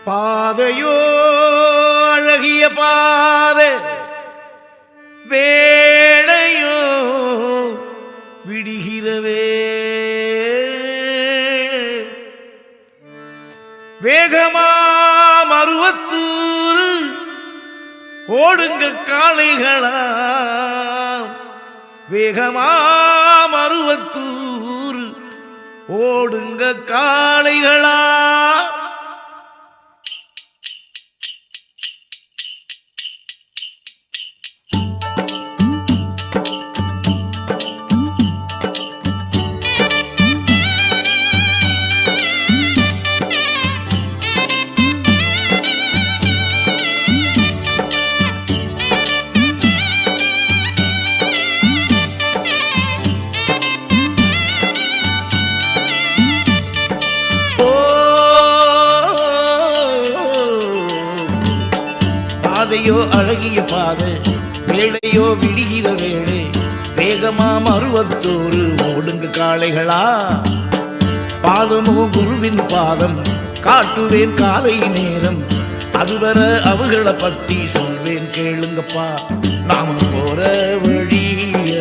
பாதையோ அழகிய பாதை, வேளையோ விடுகிறவே, வேகமா மருவத்தூர் ஓடுங்க காளைகளா, வேகமா மருவத்தூர் ஓடுங்க காளைகளா. பாதையோ அழகிய பாதை, வேளையோ விடுகிற வேளை, வேகமா மருவத்தூர் ஓடுங்க காளைகளா. பாதமோ குருவின் பாதம், காட்டுவேன் காலை நேரம், அதுவரை அவகளை பத்தி சொல்வேன் கேளுங்கப்பா. நாம போற வழி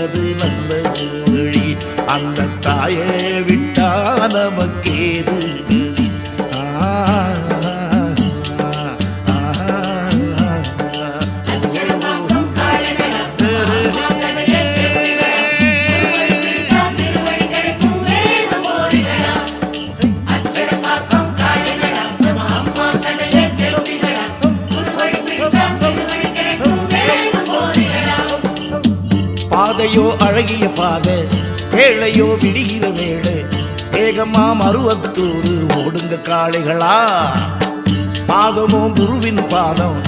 அது நல்ல வழி, அந்த தாயை விட்டா நமக்கேது கதி. பாதையோ அழகிய பாதை, வேளையோ விடுகிற வேளை, வேகமா மருவத்தூர் ஓடுங்க காளைகளா. பாதமோ குருவின் பாதம்,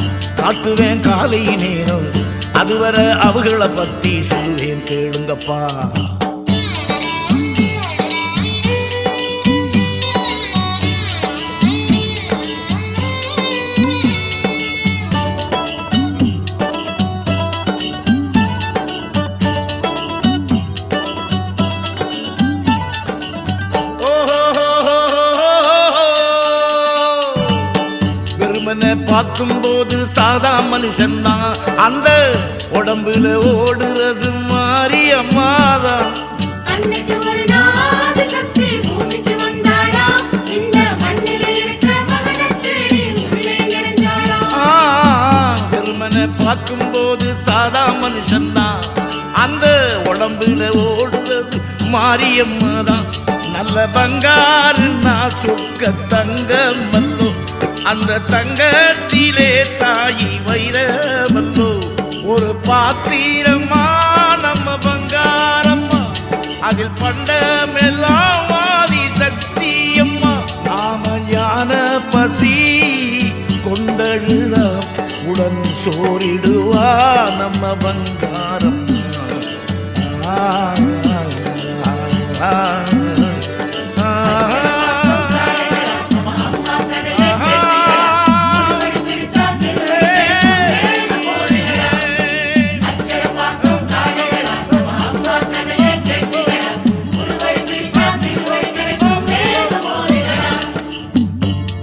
காட்டுவேன் காலை நேரம், அதுவரை அவகளை பத்தி சொல்லுவேன் கேளுங்கப்பா. பார்க்கும்போது சாதா மனுஷன்தான், அந்த உடம்புல ஓடுறது மாரியம்மாதான். வெறுமனை பார்க்கும்போது சாதா மனுஷன்தான், அந்த உடம்புல ஓடுறது மாரியம்மாதான். நல்ல பங்காரு நான் சொக்க தங்க மல்லோ, அந்த தங்கத்திலே தாயி வைரமல்லோ. ஒரு பாத்திரமா நம்ம பங்காரம்மா, அதில் பண்டமெல்லாம் வாதி சக்தியம்மா. நாம ஞான பசி கொண்டழுதா உடன் சோரிடுவா நம்ம பங்காரம்மா.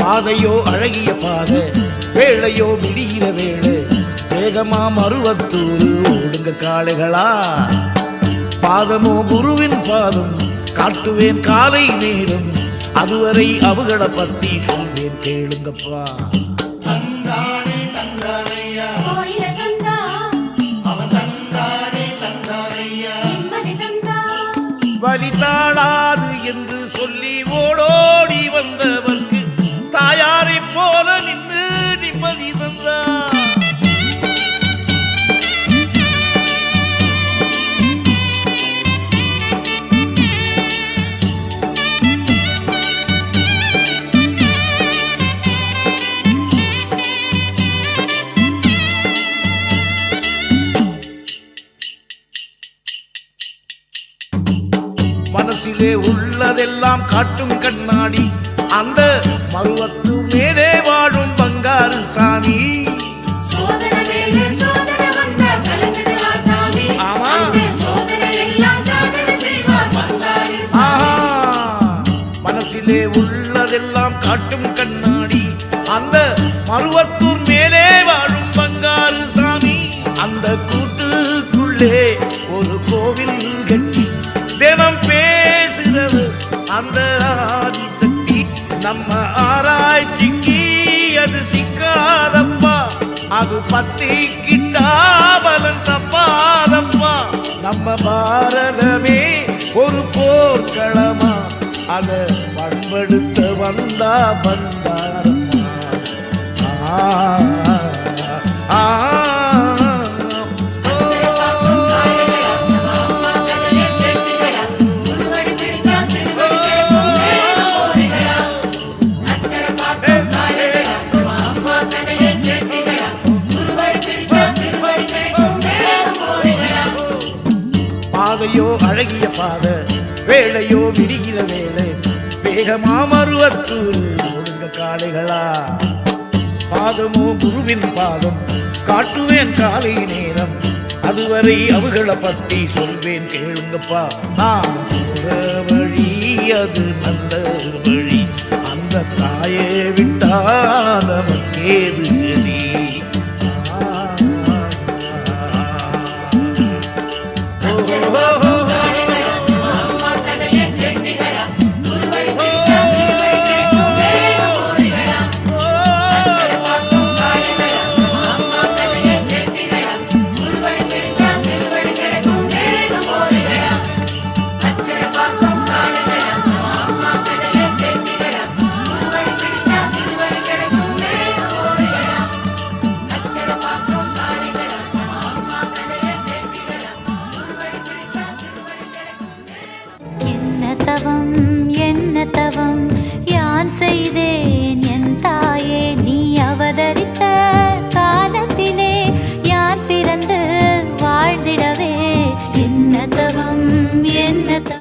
பாதையோ அழகிய பாதை, வேளையோ விடுகிற வேளை, வேகமா மருவத்தூர் ஓடுங்க காளைகளா. பாதமோ குருவின் பாதம், காட்டுவேன் காலை நேரம், அதுவரை அவகளை பத்தி சொல்வேன் கேளுங்கப்பா. வலி தாழாது என்று சொல்லி ஓடோடி வந்தவர்க்கு தாயாரை போல நின்று நிம்மதி தந்தா. மனசிலே உள்ளதெல்லாம் காட்டும் கண்ணாடி, அந்த மருவத்து மேலே வாழும் பங்காரு சாமி. மனசிலே உள்ளதெல்லாம் காட்டும் கண்ணாடி, அந்த மருவத்தூர் மேலே வாழும் பங்காரு சாமி அந்த கூட்டுக்குள்ளே ஒரு கோவில் கட்டி தினம் பேசுறவர் அந்த ஆதிசக்தி நம்ம ஆராய்ச்சிக்கு அது சிக்காதப்பா அது பத்திக்கிட்டா பலன் தப்பாதப்பா நம்ம பாரதமே ஒரு போர்க்களமா அதை பண்படுத்த வந்தா வந்தாரம்மா ஆ பாதையோ அழகிய பாதை வேளையோ விடுகிற வேலை வேகமா மருவத்தூர் ஒடுங்க காளைகளா பாதமோ குருவின் பாதம் காட்டுவேன் காலை நேரம் அதுவரை அவங்கள பத்தி சொல்வேன் கேளுங்கப்பா நாம் போற வழி அது நல்ல வழி அந்த தாயை விட்டா நமக்கேது கதி என்ன தவம் யான் செய்தேன் என் தாயே நீ அவதரித்த காலத்திலே யான் பிறந்து வாழ்ந்திடவே என்ன தவம்